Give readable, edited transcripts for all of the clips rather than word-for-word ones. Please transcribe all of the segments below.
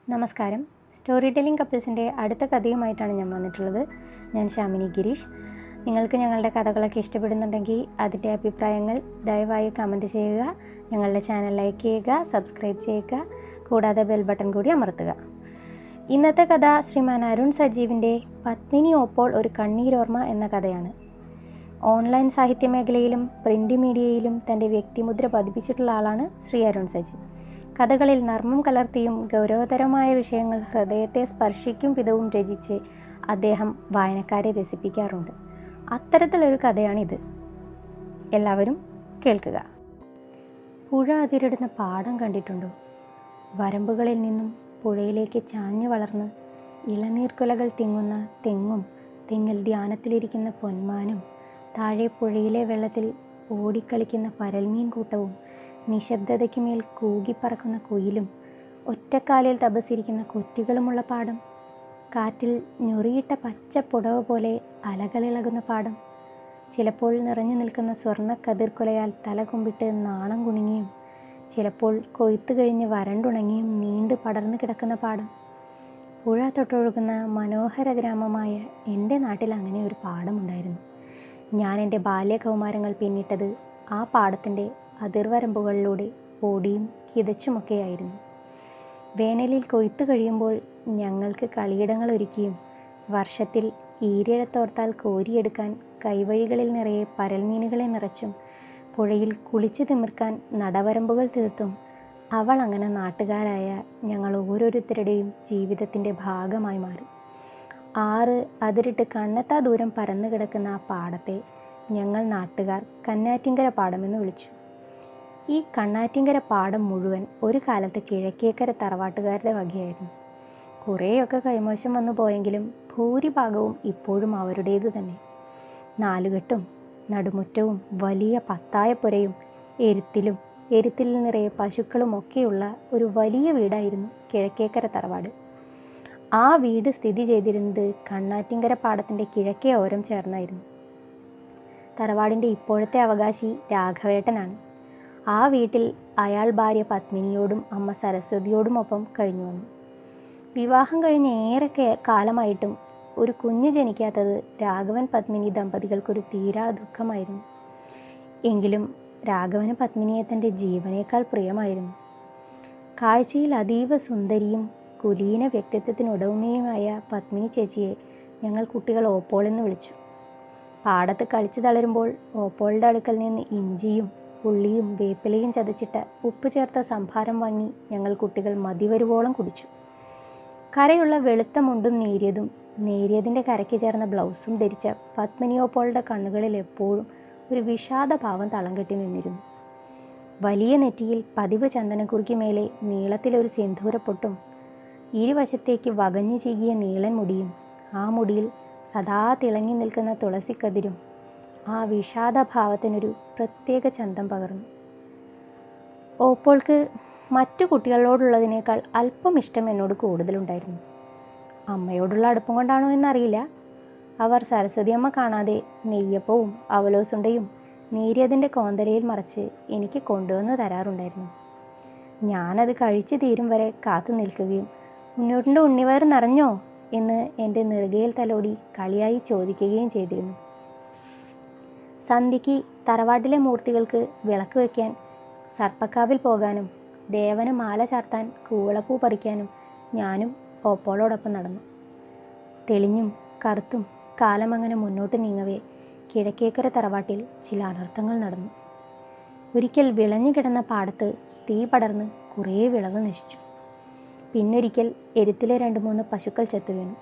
നമസ്കാരം. Story telling കപ്പിൾസിൻ്റെ അടുത്ത കഥയുമായിട്ടാണ് ഞാൻ വന്നിട്ടുള്ളത്. ഞാൻ ശാമിനി ഗിരീഷ്. നിങ്ങൾക്ക് ഞങ്ങളുടെ കഥകളൊക്കെ ഇഷ്ടപ്പെടുന്നുണ്ടെങ്കിൽ അതിൻ്റെ അഭിപ്രായങ്ങൾ ദയവായി കമൻറ്റ് ചെയ്യുക, ഞങ്ങളുടെ ചാനൽ ലൈക്ക് ചെയ്യുക, സബ്സ്ക്രൈബ് ചെയ്യുക, കൂടാതെ ബെൽ ബട്ടൺ കൂടി അമർത്തുക. ഇന്നത്തെ കഥ ശ്രീമാൻ അരുൺ സജീവിൻ്റെ പത്മിനി ഓപ്പോൾ ഒരു കണ്ണീരോർമ്മ എന്ന കഥയാണ്. ഓൺലൈൻ സാഹിത്യ മേഖലയിലും പ്രിൻ്റ് മീഡിയയിലും തൻ്റെ വ്യക്തിമുദ്ര പതിപ്പിച്ചിട്ടുള്ള ആളാണ് ശ്രീ അരുൺ സജീവ്. കഥകളിൽ നർമ്മം കലർത്തിയും ഗൗരവതരമായ വിഷയങ്ങൾ ഹൃദയത്തെ സ്പർശിക്കും വിധവും രചിച്ച് അദ്ദേഹം വായനക്കാരെ രസിപ്പിക്കാറുണ്ട്. അത്തരത്തിലൊരു കഥയാണിത്. എല്ലാവരും കേൾക്കുക. പുഴ അതിരിടുന്ന പാടം കണ്ടിട്ടുണ്ടോ? വരമ്പുകളിൽ നിന്നും പുഴയിലേക്ക് ചാഞ്ഞു വളർന്ന് ഇളനീർക്കുലകൾ തിങ്ങുന്ന തെങ്ങും തെങ്ങിൽ ധ്യാനത്തിലിരിക്കുന്ന പൊന്മാനും താഴെ പുഴയിലെ വെള്ളത്തിൽ ഓടിക്കളിക്കുന്ന പരൽമീൻ കൂട്ടവും നിശബ്ദതയ്ക്ക് മേൽ കൂകിപ്പറക്കുന്ന കുയിലും ഒറ്റക്കാലിൽ തപസിരിക്കുന്ന കൊറ്റികളുമുള്ള പാടം, കാറ്റിൽ ഞൊറിയിട്ട പച്ച പുടവ പോലെ അലകളിളകുന്ന പാടം, ചിലപ്പോൾ നിറഞ്ഞു നിൽക്കുന്ന സ്വർണ്ണ കതിർക്കുലയാൽ തല കുമ്പിട്ട് നാണം കുണുങ്ങിയും ചിലപ്പോൾ കൊയ്ത്തു കഴിഞ്ഞ് വരണ്ടുണങ്ങിയും നീണ്ടു പടർന്നു കിടക്കുന്ന പാടം. പുഴ തൊട്ടൊഴുകുന്ന മനോഹര ഗ്രാമമായ എൻ്റെ നാട്ടിൽ അങ്ങനെ ഒരു പാടമുണ്ടായിരുന്നു. ഞാൻ എൻ്റെ ബാല്യകൗമാരങ്ങൾ പിന്നിട്ടത് ആ പാടത്തിൻ്റെ അതിർവരമ്പുകളിലൂടെ ഓടിയും കിതച്ചുമൊക്കെയായിരുന്നു. വേനലിൽ കൊയ്ത്തു കഴിയുമ്പോൾ ഞങ്ങൾക്ക് കളിയിടങ്ങൾ ഒരുക്കിയും വർഷത്തിൽ ഈരിഴത്തോർത്താൽ കോരിയെടുക്കാൻ കൈവഴികളിൽ നിറയെ പരൽമീനുകളെ നിറച്ചും പുഴയിൽ കുളിച്ചു തിമിർക്കാൻ നടവരമ്പുകൾ തീർത്തും അവൾ അങ്ങനെ നാട്ടുകാരായ ഞങ്ങൾ ഓരോരുത്തരുടെയും ജീവിതത്തിൻ്റെ ഭാഗമായി മാറി. ആറ് അതിരിട്ട് കണ്ണെത്താ ദൂരം പരന്നു കിടക്കുന്ന ആ പാടത്തെ ഞങ്ങൾ നാട്ടുകാർ കന്നാറ്റിങ്കര പാടമെന്ന് വിളിച്ചു. ഈ കണ്ണാറ്റിങ്കര പാടം മുഴുവൻ ഒരു കാലത്ത് കിഴക്കേക്കര തറവാട്ടുകാരുടെ വകയായിരുന്നു. കുറേയൊക്കെ കൈമോശം വന്നു പോയെങ്കിലും ഭൂരിഭാഗവും ഇപ്പോഴും അവരുടേതു തന്നെ. നാലുകെട്ടും നടുമുറ്റവും വലിയ പത്തായപ്പുരയും എരുത്തിലിൽ നിറയെ പശുക്കളും ഒക്കെയുള്ള ഒരു വലിയ വീടായിരുന്നു കിഴക്കേക്കര തറവാട്. ആ വീട് സ്ഥിതി ചെയ്തിരുന്നത് കണ്ണാറ്റിങ്കര പാടത്തിൻ്റെ കിഴക്കേ ഓരം ചേർന്നായിരുന്നു. തറവാടിൻ്റെ ഇപ്പോഴത്തെ അവകാശി രാഘവേട്ടനാണ്. ആ വീട്ടിൽ അയാൾ ഭാര്യ പത്മിനിയോടും അമ്മ സരസ്വതിയോടുമൊപ്പം കഴിഞ്ഞു വന്നു. വിവാഹം കഴിഞ്ഞ് ഏറെ കാലമായിട്ടും ഒരു കുഞ്ഞ് ജനിക്കാത്തത് രാഘവൻ പത്മിനി ദമ്പതികൾക്കൊരു തീരാ ദുഃഖമായിരുന്നു. എങ്കിലും രാഘവന് പത്മിനിയെ തൻ്റെ ജീവനേക്കാൾ പ്രിയമായിരുന്നു. കാഴ്ചയിൽ അതീവ സുന്ദരിയും കുലീന വ്യക്തിത്വത്തിനുടമയുമായ പത്മിനി ചേച്ചിയെ ഞങ്ങൾ കുട്ടികൾ ഓപ്പോളെന്ന് വിളിച്ചു. പാടത്ത് കളിച്ചു തളരുമ്പോൾ ഓപ്പോളുടെ അടുക്കൽ നിന്ന് ഇഞ്ചിയും ഉള്ളിയും വേപ്പിലയും ചതച്ചിട്ട ഉപ്പ് ചേർത്ത സംഭാരം വാങ്ങി ഞങ്ങൾ കുട്ടികൾ മതിവരുവോളം കുടിച്ചു. കരയുള്ള വെളുത്ത മുണ്ടും നേരിയതിൻ്റെ കരയ്ക്ക് ചേർന്ന ബ്ലൗസും ധരിച്ച പത്മിനിയോപ്പോളുടെ കണ്ണുകളിൽ എപ്പോഴും ഒരു വിഷാദഭാവം തളം കെട്ടി നിന്നിരുന്നു. വലിയ നെറ്റിയിൽ പതിവ് ചന്ദനക്കുറിക്ക് മേലെ നീളത്തിലൊരു സിന്ദൂരപ്പൊട്ടും ഇരുവശത്തേക്ക് വകഞ്ഞു ചീകിയ നീളൻ മുടിയും ആ മുടിയിൽ സദാ തിളങ്ങി നിൽക്കുന്ന തുളസിക്കതിരും ആ വിഷാദഭാവത്തിനൊരു പ്രത്യേക ചന്തം പകർന്നു. ഓപ്പോൾക്ക് മറ്റു കുട്ടികളോടുള്ളതിനേക്കാൾ അല്പം ഇഷ്ടം എന്നോട് കൂടുതലുണ്ടായിരുന്നു. അമ്മയോടുള്ള അടുപ്പം കൊണ്ടാണോ എന്നറിയില്ല. അവർ സരസ്വതി അമ്മ കാണാതെ നെയ്യപ്പവും അവലോസുണ്ടയും നേരിയതിൻ്റെ കോന്തലയിൽ മറച്ച് എനിക്ക് കൊണ്ടുവന്ന് തരാറുണ്ടായിരുന്നു. ഞാനത് കഴിച്ചു തീരും വരെ കാത്തു നിൽക്കുകയും ഉണ്ണിയോട്ടിൻ്റെ ഉണ്ണിവയർ നിറഞ്ഞോ എന്ന് എൻ്റെ നെറുകയിൽ തലോടി കളിയായി ചോദിക്കുകയും ചെയ്തിരുന്നു. സന്ധ്യയ്ക്ക് തറവാട്ടിലെ മൂർത്തികൾക്ക് വിളക്ക് വയ്ക്കാൻ സർപ്പക്കാവിൽ പോകാനും ദേവന് മാല ചാർത്താൻ കൂവളപ്പൂ പറിക്കാനും ഞാനും ഓപ്പോളോടൊപ്പം നടന്നു. തെളിഞ്ഞും കറുത്തും കാലമങ്ങനെ മുന്നോട്ട് നീങ്ങവേ കിഴക്കേക്കര തറവാട്ടിൽ ചില അനർത്ഥങ്ങൾ നടന്നു. ഒരിക്കൽ വിളഞ്ഞു കിടന്ന പാടത്ത് തീ പടർന്ന് കുറേ വിളവ് നശിച്ചു. പിന്നൊരിക്കൽ എരുത്തിലെ 2-3 പശുക്കൾ ചത്തുവീണു.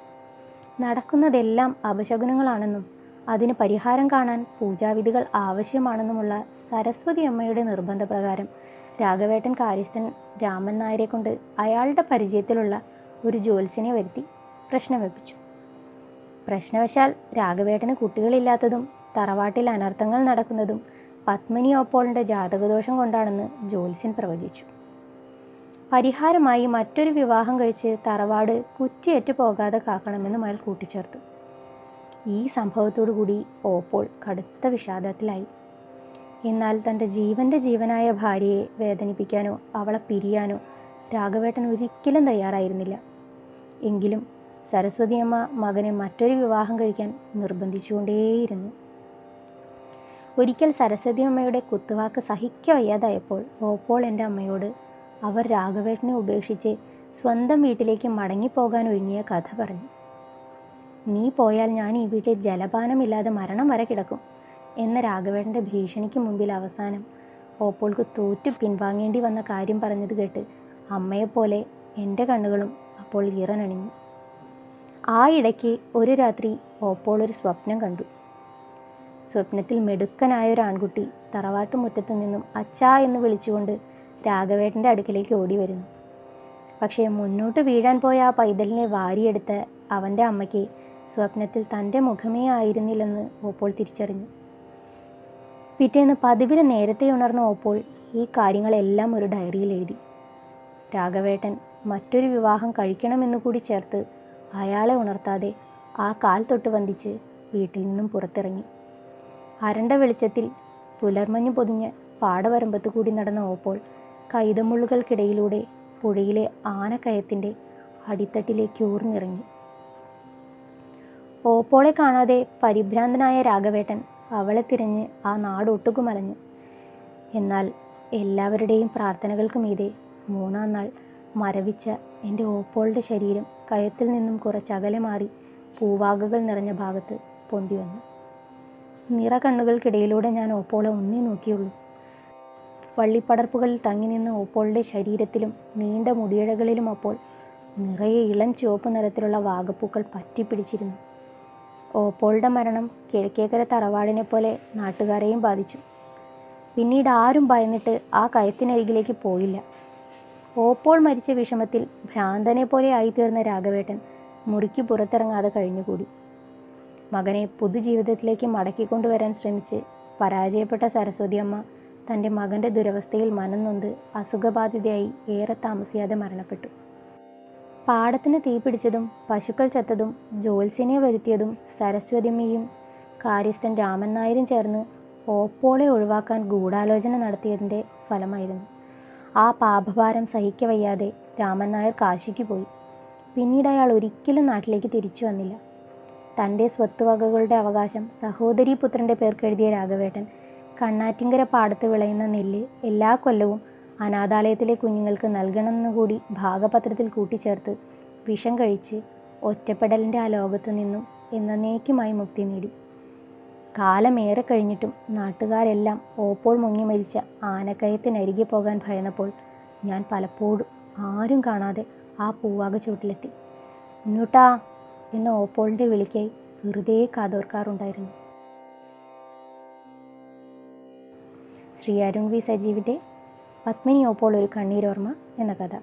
നടക്കുന്നതെല്ലാം അപശകുനങ്ങളാണെന്നും അതിന് പരിഹാരം കാണാൻ പൂജാവിധികൾ ആവശ്യമാണെന്നുമുള്ള സരസ്വതി അമ്മയുടെ നിർബന്ധപ്രകാരം രാഘവേട്ടൻ കാര്യസ്ഥൻ രാമൻ നായരെ കൊണ്ട് അയാളുടെ പരിചയത്തിലുള്ള ഒരു ജ്യോത്സ്യനെ വരുത്തി പ്രശ്നം വെപ്പിച്ചു. പ്രശ്നവശാൽ രാഘവേട്ടന് കുട്ടികളില്ലാത്തതും തറവാട്ടിൽ അനർത്ഥങ്ങൾ നടക്കുന്നതും പത്മിനി ഓപ്പോളിൻ്റെ ജാതകദോഷം കൊണ്ടാണെന്ന് ജ്യോത്സ്യൻ പ്രവചിച്ചു. പരിഹാരമായി മറ്റൊരു വിവാഹം കഴിച്ച് തറവാട് കുറ്റിയേറ്റു പോകാതെ കാക്കണമെന്നും അയാൾ കൂട്ടിച്ചേർത്തു. ഈ സംഭവത്തോടുകൂടി ഓപ്പോൾ കടുത്ത വിഷാദത്തിലായി. എന്നാൽ തൻ്റെ ജീവനായ ഭാര്യയെ വേദനിപ്പിക്കാനോ അവളെ പിരിയാനോ രാഘവേട്ടൻ ഒരിക്കലും തയ്യാറായിരുന്നില്ല. എങ്കിലും സരസ്വതിയമ്മ മകനെ മറ്റൊരു വിവാഹം കഴിക്കാൻ നിർബന്ധിച്ചുകൊണ്ടേയിരുന്നു. ഒരിക്കൽ സരസ്വതിയമ്മയുടെ കുത്തുവാക്ക് സഹിക്കവയ്യാതായപ്പോൾ ഓപ്പോൾ എൻ്റെ അമ്മയോട് അവർ രാഘവേട്ടനെ ഉപേക്ഷിച്ച് സ്വന്തം വീട്ടിലേക്ക് മടങ്ങിപ്പോകാൻ ഒരുങ്ങിയ കഥ പറഞ്ഞു. നീ പോയാൽ ഞാൻ ഈ വീട്ടിൽ ജലപാനമില്ലാതെ മരണം വരെ കിടക്കും എന്ന രാഘവേട്ടൻ്റെ ഭീഷണിക്ക് മുമ്പിൽ അവസാനം ഓപ്പോൾക്ക് തോറ്റു പിൻവാങ്ങേണ്ടി വന്ന കാര്യം പറഞ്ഞത് കേട്ട് അമ്മയെപ്പോലെ എൻ്റെ കണ്ണുകളും അപ്പോൾ ഈറനണിഞ്ഞു. ആ ഇടയ്ക്ക് ഒരു രാത്രി ഓപ്പോൾ ഒരു സ്വപ്നം കണ്ടു. സ്വപ്നത്തിൽ മെടുക്കനായൊരു ആൺകുട്ടി തറവാട്ടുമുറ്റത്തു നിന്നും അച്ഛാ എന്ന് വിളിച്ചുകൊണ്ട് രാഘവേട്ടൻ്റെ അടുക്കലേക്ക് ഓടി വരുന്നു. പക്ഷേ മുന്നോട്ട് വീഴാൻ പോയ ആ പൈതലിനെ വാരിയെടുത്ത അവൻ്റെ അമ്മയ്ക്ക് സ്വപ്നത്തിൽ തൻ്റെ മുഖമേ ആയിരുന്നില്ലെന്ന് ഓപ്പോൾ തിരിച്ചറിഞ്ഞു. പിറ്റേന്ന് പതിവിന് നേരത്തെ ഉണർന്ന ഓപ്പോൾ ഈ കാര്യങ്ങളെല്ലാം ഒരു ഡയറിയിൽ എഴുതി. രാഘവേട്ടൻ മറ്റൊരു വിവാഹം കഴിക്കണമെന്നു കൂടി ചേർത്ത് അയാളെ ഉണർത്താതെ ആ കാൽ തൊട്ട് വന്ദിച്ച് വീട്ടിൽ നിന്നും പുറത്തിറങ്ങി. അരണ്ട വെളിച്ചത്തിൽ പുലർമഞ്ഞു പൊതിഞ്ഞ് പാടവരമ്പത്ത് കൂടി നടന്ന ഓപ്പോൾ കൈതമുള്ളുകൾക്കിടയിലൂടെ പുഴയിലെ ആനക്കയത്തിൻ്റെ അടിത്തട്ടിലേക്ക് ഊർന്നിറങ്ങി. ഓപ്പോളെ കാണാതെ പരിഭ്രാന്തനായ രാഘവേട്ടൻ അവളെ തിരഞ്ഞ് ആ നാടൊട്ടുക്കും അലഞ്ഞു. എന്നാൽ എല്ലാവരുടെയും പ്രാർത്ഥനകൾക്ക് മീതെ മൂന്നാം നാൾ മരവിച്ച എൻ്റെ ഓപ്പോളുടെ ശരീരം കയത്തിൽ നിന്നും കുറച്ചകലെ മാറി പൂവാകകൾ നിറഞ്ഞ ഭാഗത്ത് പൊന്തി വന്നു. നിറകണ്ണുകൾക്കിടയിലൂടെ ഞാൻ ഓപ്പോളെ ഒന്നേ നോക്കിയുള്ളൂ. വള്ളിപ്പടർപ്പുകളിൽ തങ്ങി നിന്ന ഓപ്പോളുടെ ശരീരത്തിലും നീണ്ട മുടിയിഴകളിലും അപ്പോൾ നിറയെ ഇളം ചുവപ്പ് നിറത്തിലുള്ള വാഗപ്പൂക്കൾ പറ്റിപ്പിടിച്ചിരുന്നു. ഓപ്പോളുടെ മരണം കിഴക്കേക്കര തറവാടിനെ പോലെ നാട്ടുകാരെയും ബാധിച്ചു. പിന്നീട് ആരും ഭയന്നിട്ട് ആ കയത്തിനരികിലേക്ക് പോയില്ല. ഓപ്പോൾ മരിച്ച വിഷമത്തിൽ ഭ്രാന്തനെ പോലെ ആയിത്തീർന്ന രാഘവേട്ടൻ മുറിക്ക് പുറത്തിറങ്ങാതെ കഴിഞ്ഞുകൂടി. മകനെ പൊതുജീവിതത്തിലേക്ക് മടക്കിക്കൊണ്ടുവരാൻ ശ്രമിച്ച് പരാജയപ്പെട്ട സരസ്വതിയമ്മ തൻ്റെ മകൻ്റെ ദുരവസ്ഥയിൽ മനംനൊന്ത് അസുഖബാധിതയായി ഏറെ താമസിയാതെ മരണപ്പെട്ടു. പാടത്തിന് തീ പിടിച്ചതും പശുക്കൾ ചത്തതും ജ്യോത്സ്യനെ വരുത്തിയതും സരസ്വതിയമ്മയും കാര്യസ്ഥൻ രാമൻ നായരും ചേർന്ന് ഓപ്പോളെ ഒഴിവാക്കാൻ ഗൂഢാലോചന നടത്തിയതിൻ്റെ ഫലമായിരുന്നു. ആ പാപഭാരം സഹിക്കവയ്യാതെ രാമൻ നായർ കാശിക്ക് പോയി. പിന്നീട് അയാൾ ഒരിക്കലും നാട്ടിലേക്ക് തിരിച്ചു വന്നില്ല. തൻ്റെ സ്വത്തുവകകളുടെ അവകാശം സഹോദരീപുത്രൻ്റെ പേർക്കെഴുതിയ രാഘവേട്ടൻ കണ്ണാറ്റിങ്കര പാടത്ത് വിളയുന്ന നെല്ല് എല്ലാ കൊല്ലവും അനാഥാലയത്തിലെ കുഞ്ഞുങ്ങൾക്ക് നൽകണമെന്നുകൂടി ഭാഗപത്രത്തിൽ കൂട്ടിച്ചേർത്ത് വിഷം കഴിച്ച് ഒറ്റപ്പെടലിൻ്റെ ആ ലോകത്തു നിന്നും എന്നേക്കുമായി മുക്തി നേടി. കാലമേറെ കഴിഞ്ഞിട്ടും നാട്ടുകാരെല്ലാം ഓപ്പോൾ മുങ്ങി മരിച്ച ആനക്കയത്തിനരികെ പോകാൻ ഭയന്നപ്പോൾ ഞാൻ പലപ്പോഴും ആരും കാണാതെ ആ പൂവാക ചുവട്ടിലെത്തി. ഉണ്ണൂട്ടാ എന്ന ഓപ്പോളിൻ്റെ വിളിക്കായി വെറുതെ കാതോർക്കാറുണ്ടായിരുന്നു. ശ്രീ അരുൺ വി സജീവിൻ്റെ പത്മിനി ഓപ്പോൾ ഒരു കണ്ണീരോർമ്മ എന്ന കഥ.